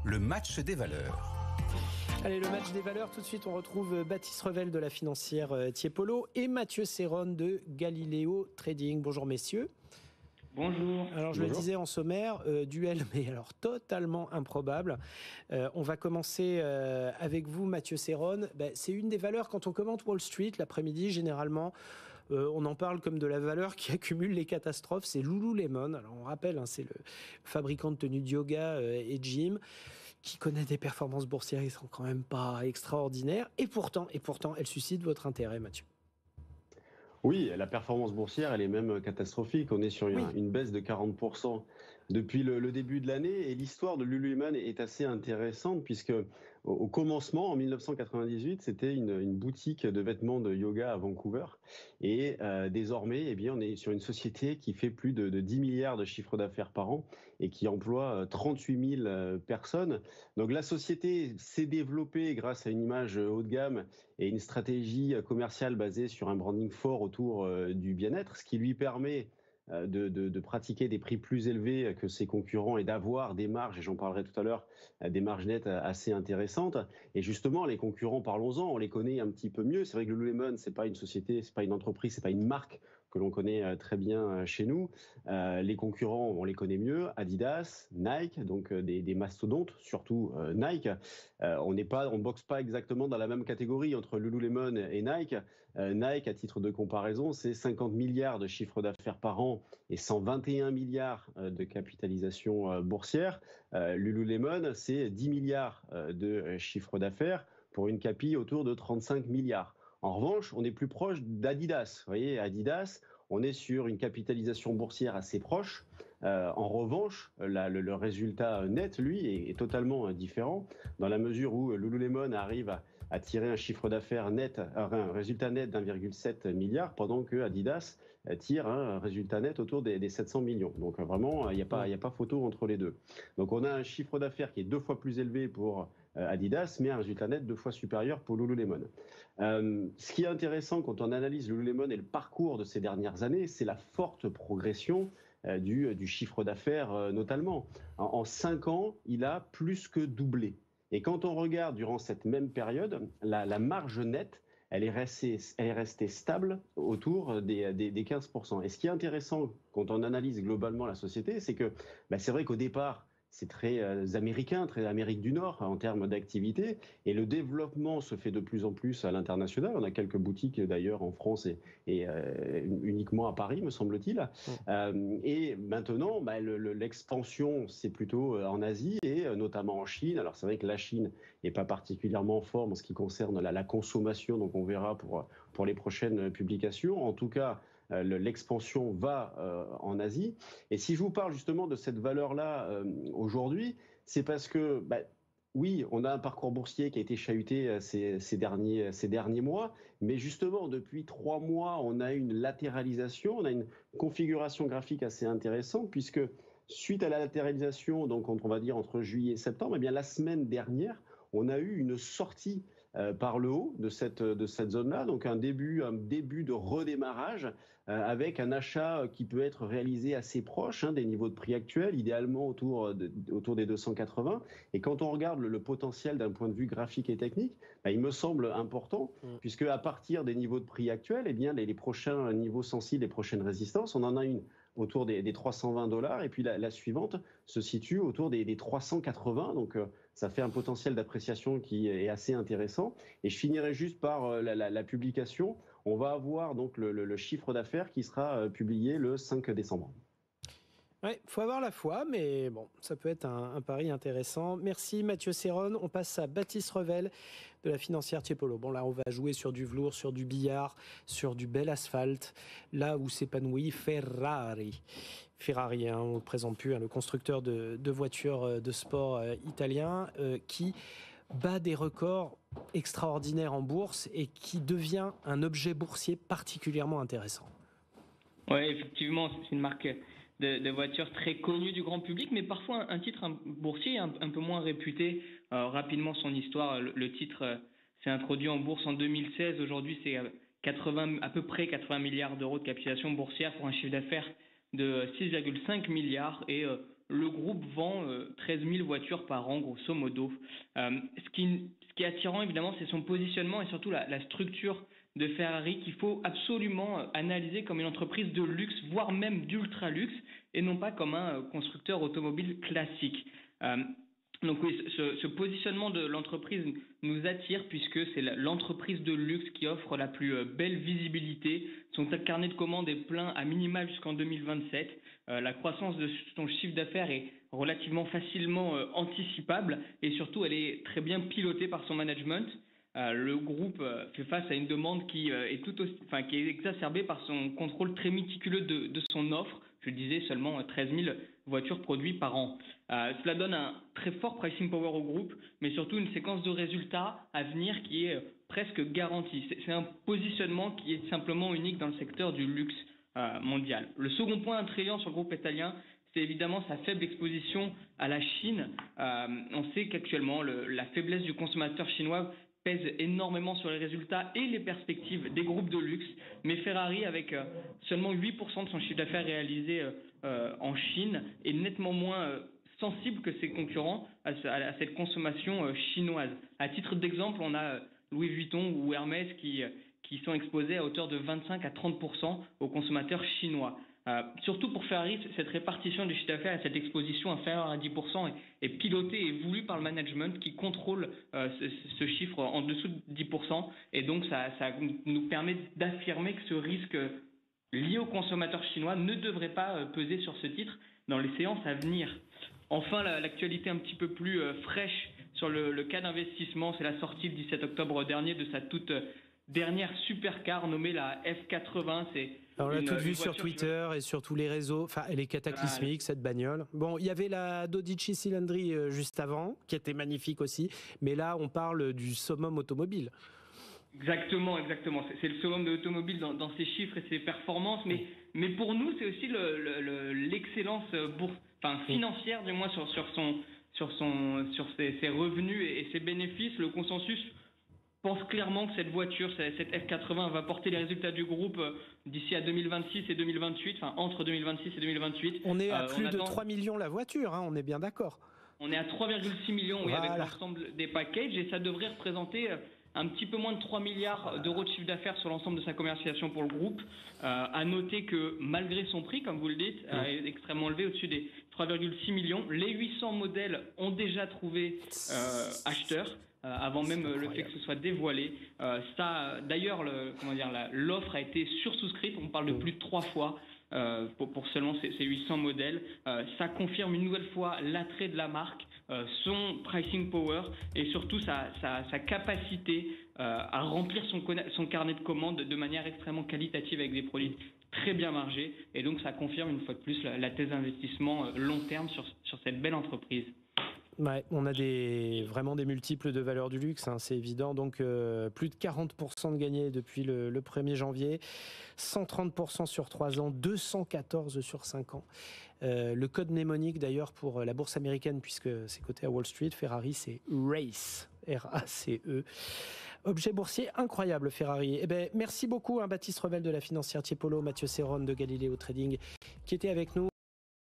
le match des valeurs. Allez, le match des valeurs, tout de suite on retrouve Baptiste Revel de la financière Tiepolo et Mathieu Serron de Galileo Trading. Bonjour messieurs. Bonjour. Alors je le disais en sommaire, duel mais alors totalement improbable. On va commencer avec vous Mathieu Serron. C'est une des valeurs quand on commente Wall Street l'après-midi généralement. On en parle comme de la valeur qui accumule les catastrophes, c'est Lululemon. Alors on rappelle, c'est le fabricant de tenues de yoga et gym qui connaît des performances boursières qui sont quand même pas extraordinaires. Et pourtant, elle suscite votre intérêt, Mathieu. Oui, la performance boursière, elle est même catastrophique. On est sur une baisse de 40% depuis le début de l'année. Et l'histoire de Lululemon est assez intéressante puisque au commencement, en 1998, c'était une boutique de vêtements de yoga à Vancouver. Et désormais, eh bien, on est sur une société qui fait plus de 10 milliards de chiffre d'affaires par an et qui emploie 38 000 personnes. Donc la société s'est développée grâce à une image haut de gamme et une stratégie commerciale basée sur un branding fort autour du bien-être, ce qui lui permet de pratiquer des prix plus élevés que ses concurrents et d'avoir des marges, et j'en parlerai tout à l'heure, des marges nettes assez intéressantes. Et justement, les concurrents, parlons-en, on les connaît un petit peu mieux. C'est vrai que Lululemon, c'est pas une société, c'est pas une entreprise, c'est pas une marque que l'on connaît très bien chez nous. Les concurrents, on les connaît mieux, Adidas, Nike, donc des mastodontes, surtout Nike. On boxe pas exactement dans la même catégorie entre Lululemon et Nike. Nike, à titre de comparaison, c'est 50 milliards de chiffre d'affaires par an et 121 milliards de capitalisation boursière. Lululemon, c'est 10 milliards de chiffre d'affaires pour une capi autour de 35 milliards. En revanche, on est plus proche d'Adidas. Vous voyez, Adidas, on est sur une capitalisation boursière assez proche. En revanche, le résultat net, lui, est totalement différent dans la mesure où Lululemon arrive à tirer un chiffre d'affaires net, un résultat net d'1,7 milliard, pendant que Adidas tire un résultat net autour des 700 millions. Donc vraiment, il n'y a pas photo entre les deux. Donc on a un chiffre d'affaires qui est 2 fois plus élevé pour Adidas, mais un résultat net 2 fois supérieur pour Lululemon. Ce qui est intéressant quand on analyse Lululemon et le parcours de ces dernières années, c'est la forte progression du chiffre d'affaires notamment. En 5 ans, il a plus que doublé. Et quand on regarde durant cette même période, la marge nette, elle est restée stable autour des 15%. Et ce qui est intéressant quand on analyse globalement la société, c'est que c'est vrai qu'au départ, c'est très américain, très Amérique du Nord en termes d'activité. Et le développement se fait de plus en plus à l'international. On a quelques boutiques d'ailleurs en France et uniquement à Paris, me semble-t-il. Et maintenant, l'expansion, c'est plutôt en Asie et notamment en Chine. Alors c'est vrai que la Chine n'est pas particulièrement en forme en ce qui concerne la consommation. Donc on verra pour les prochaines publications. En tout cas, l'expansion va en Asie. Et si je vous parle justement de cette valeur-là aujourd'hui, c'est parce que, oui, on a un parcours boursier qui a été chahuté ces derniers mois, mais justement, depuis 3 mois, on a une latéralisation, on a une configuration graphique assez intéressante, puisque suite à la latéralisation, donc on va dire entre juillet et septembre, eh bien, la semaine dernière, on a eu une sortie par le haut de cette zone-là, donc un début de redémarrage avec un achat qui peut être réalisé assez proche des niveaux de prix actuels, idéalement autour des 280. Et quand on regarde le potentiel d'un point de vue graphique et technique, il me semble important, puisque à partir des niveaux de prix actuels, eh bien, les prochains niveaux sensibles, les prochaines résistances, on en a une autour des $320, et puis la suivante se situe autour des 380, donc ça fait un potentiel d'appréciation qui est assez intéressant. Et je finirai juste par la publication. On va avoir donc le chiffre d'affaires qui sera publié le 5 décembre. Ouais, faut avoir la foi, mais bon, ça peut être un pari intéressant. Merci Mathieu Serron. On passe à Baptiste Revel de la financière Tiepolo. Bon, là, on va jouer sur du velours, sur du billard, sur du bel asphalte, là où s'épanouit Ferrari, on ne le présente plus, le constructeur de voitures de sport italien, qui bat des records extraordinaires en bourse et qui devient un objet boursier particulièrement intéressant. Oui, effectivement, c'est une marque de voitures très connue du grand public, mais parfois un titre boursier un peu moins réputé. Rapidement, son histoire, le titre s'est introduit en bourse en 2016. Aujourd'hui, c'est à peu près 80 milliards d'euros de capitalisation boursière pour un chiffre d'affaires de 6,5 milliards. Et le groupe vend 13 000 voitures par an, grosso modo. Ce qui est attirant, évidemment, c'est son positionnement et surtout la structure de Ferrari qu'il faut absolument analyser comme une entreprise de luxe, voire même d'ultra luxe, et non pas comme un constructeur automobile classique. Donc oui, ce positionnement de l'entreprise nous attire puisque c'est l'entreprise de luxe qui offre la plus belle visibilité. Son carnet de commandes est plein à minima jusqu'en 2027. La croissance de son chiffre d'affaires est relativement facilement anticipable et surtout elle est très bien pilotée par son management. Le groupe fait face à une demande qui est exacerbée par son contrôle très méticuleux de son offre. Je le disais, seulement 13 000 voitures produites par an. Cela donne un très fort pricing power au groupe, mais surtout une séquence de résultats à venir qui est presque garantie. C'est un positionnement qui est simplement unique dans le secteur du luxe mondial. Le second point attrayant sur le groupe italien, c'est évidemment sa faible exposition à la Chine. On sait qu'actuellement, la faiblesse du consommateur chinois pèse énormément sur les résultats et les perspectives des groupes de luxe. Mais Ferrari, avec seulement 8% de son chiffre d'affaires réalisé en Chine, est nettement moins sensible que ses concurrents à cette consommation chinoise. À titre d'exemple, on a Louis Vuitton ou Hermès qui sont exposés à hauteur de 25 à 30% aux consommateurs chinois. Surtout pour Ferrari, cette répartition du chiffre d'affaires et cette exposition inférieure à 10% est pilotée et voulue par le management qui contrôle ce chiffre en dessous de 10%. Et donc, ça nous permet d'affirmer que ce risque lié aux consommateurs chinois ne devrait pas peser sur ce titre dans les séances à venir. Enfin, l'actualité un petit peu plus fraîche sur le cas d'investissement, c'est la sortie le 17 octobre dernier de sa toute dernière supercar nommée la F80. On l'a tout vu sur Twitter et sur tous les réseaux. Enfin, elle est cataclysmique, cette bagnole. Bon, il y avait la Dodici Cilindri juste avant, qui était magnifique aussi. Mais là, on parle du summum automobile. Exactement. C'est le summum de l'automobile dans ses chiffres et ses performances. Mais pour nous, c'est aussi l'excellence financière, du moins sur ses revenus et ses bénéfices. Le consensus pense clairement que cette voiture, cette F80, va porter les résultats du groupe d'ici à 2026 et 2028, enfin entre 2026 et 2028. On est à plus de 3 millions la voiture, on est bien d'accord. On est à 3,6 millions avec l'ensemble des packages et ça devrait représenter un petit peu moins de 3 milliards d'euros de chiffre d'affaires sur l'ensemble de sa commercialisation pour le groupe. À noter que malgré son prix, comme vous le dites, extrêmement élevé, au-dessus des 3,6 millions, les 800 modèles ont déjà trouvé acheteurs. Avant même le fait que ce soit dévoilé. D'ailleurs, l'offre a été sursouscrite, on parle de plus de 3 fois pour seulement ces 800 modèles. Ça confirme une nouvelle fois l'attrait de la marque, son pricing power et surtout sa capacité à remplir son carnet de commandes de manière extrêmement qualitative avec des produits très bien margés. Et donc ça confirme une fois de plus la thèse d'investissement long terme sur cette belle entreprise. Ouais, on a vraiment des multiples de valeur du luxe, c'est évident. Donc plus de 40% de gagnés depuis le 1er janvier, 130% sur 3 ans, 214 sur 5 ans. Le code mnémonique d'ailleurs pour la bourse américaine, puisque c'est coté à Wall Street, Ferrari c'est RACE, R-A-C-E. Objet boursier incroyable Ferrari. Merci beaucoup Baptiste Revel de la financière Tiepolo, Mathieu Serron de Galileo Trading qui était avec nous.